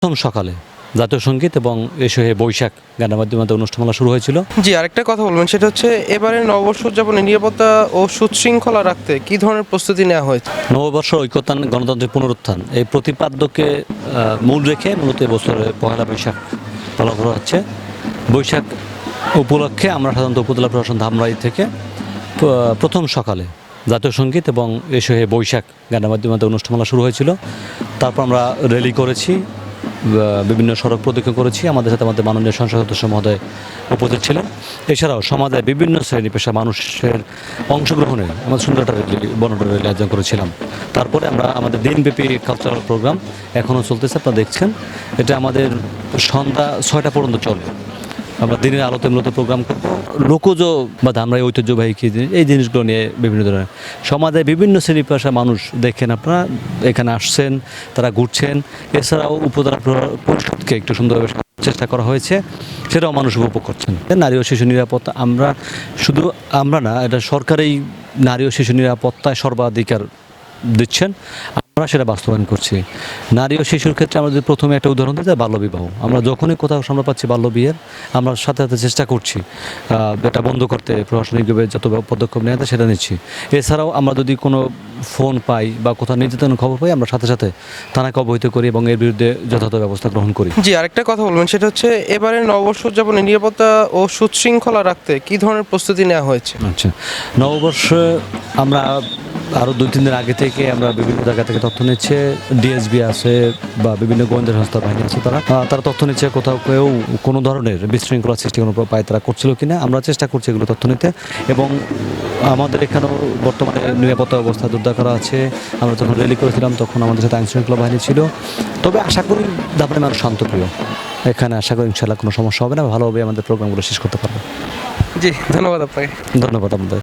প্রথম সকালে জাতীয় সঙ্গীত এবং এসে বৈশাখ গানের মাধ্যমে অনুষ্ঠানমালা শুরু হয়েছিল। জি, আরেকটা কথা বলবেন, সেটা হচ্ছে এবারে নববর্ষ উদযাপনে নিরাপত্তা ও সুশৃঙ্খলা রাখতে কী ধরনের প্রস্তুতি নেওয়া হয়েছে? নববর্ষ ঐক্যতান গণতন্ত্রের পুনরুত্থান এই প্রতিপাদ্যকে মূল রেখে মূলত এবছরে পহেলা বৈশাখ পালন করা হচ্ছে। বৈশাখ উপলক্ষে আমরা সাধারণত উপজেলা প্রশাসন ধামরাই থেকে প্রথম সকালে জাতীয় সঙ্গীত এবং এসে বৈশাখ গানের মাধ্যমে অনুষ্ঠানমালা শুরু হয়েছিল। তারপর আমরা র্যালি করেছি, বিভিন্ন সড়ক প্রদক্ষিণ করেছি। আমাদের সাথে আমাদের মাননীয় সংসদ সদস্য মহোদয় উপস্থিত ছিলেন। এছাড়াও সমাজের বিভিন্ন শ্রেণী পেশা মানুষের অংশগ্রহণে আমরা সুন্দর একটা বর্ণনা র্যালি আয়োজন করেছিলাম। তারপরে আমরা আমাদের দিনব্যাপী কালচারাল প্রোগ্রাম এখনও চলতেছে, আপনারা দেখছেন। এটা আমাদের সন্ধ্যা 6টা পর্যন্ত চলে। আমরা দিনের আলোতে মূলত প্রোগ্রাম করব। লোকজ বা ধামরাই ঐতিহ্যবাহী কী জিনিস, এই জিনিসগুলো নিয়ে বিভিন্ন ধরনের সমাজের বিভিন্ন শ্রেণী পেশা মানুষ দেখেন, আপনারা এখানে আসছেন, তারা ঘুরছেন। এছাড়াও উপজেলা পরিষদকে একটু সুন্দরভাবে চেষ্টা করা হয়েছে, সেটাও মানুষ উপভোগ করছেন। নারী ও শিশু নিরাপত্তা আমরা না, এটা সরকারই নারী ও শিশু নিরাপত্তায় সর্বাধিকার দিচ্ছেন, আমরা সেটা বাস্তবায়ন করছি। নারী ও শিশুর ক্ষেত্রে আমরা যদি প্রথমে একটা উদাহরণ দিই, বাল্যবিবাহ। আমরা যখনই কোথাও সামনে পাচ্ছি বাল্যবিয়ের, আমরা সাথে সাথে চেষ্টা করছি এটা বন্ধ করতে, প্রশাসনিকভাবে যত পদক্ষেপ নেওয়া যায় সেটা নিচ্ছি। এছাড়াও আমরা যদি কোনো ফোন পাই বা কোথাও নির্যাতনের খবর পাই, আমরা সাথে সাথে থানাকে অবহিত করি এবং এর বিরুদ্ধে যথাযথ ব্যবস্থা গ্রহণ করি। জি, আরেকটা কথা বলবেন, সেটা হচ্ছে এবারে নববর্ষ উদযাপনে নিরাপত্তা ও সুশৃঙ্খলা রাখতে কী ধরনের প্রস্তুতি নেওয়া হয়েছে? আচ্ছা, নববর্ষে আমরা আরও 2-3 দিন আগে থেকে আমরা বিভিন্ন জায়গা থেকে তথ্য নিচ্ছে। ডিএসবি আছে বা বিভিন্ন গোয়েন্দা সংস্থা বাহিনী আছে, তারা তথ্য নিচ্ছে কোথাও কেউ কোনো ধরনের বিশৃঙ্খলা সৃষ্টি কোনো পায় তারা করছিল কিনা। আমরা চেষ্টা করছি এগুলো তথ্য নিতে, এবং আমাদের এখানেও বর্তমানে নিরাপত্তা ব্যবস্থা জোরদার করা আছে। আমরা যখন র্যালি করেছিলাম তখন আমাদের সাথে আইনশৃঙ্খলা বাহিনী ছিল। তবে আশা করি ধামরাই মানুষ শান্তপ্রিয়, এখানে আশা করি ইনশাআল্লাহ কোনো সমস্যা হবে না, ভালোভাবে আমাদের প্রোগ্রামগুলো শেষ করতে পারবো। জি, ধন্যবাদ আপনাকে। ধন্যবাদ আপনাদের।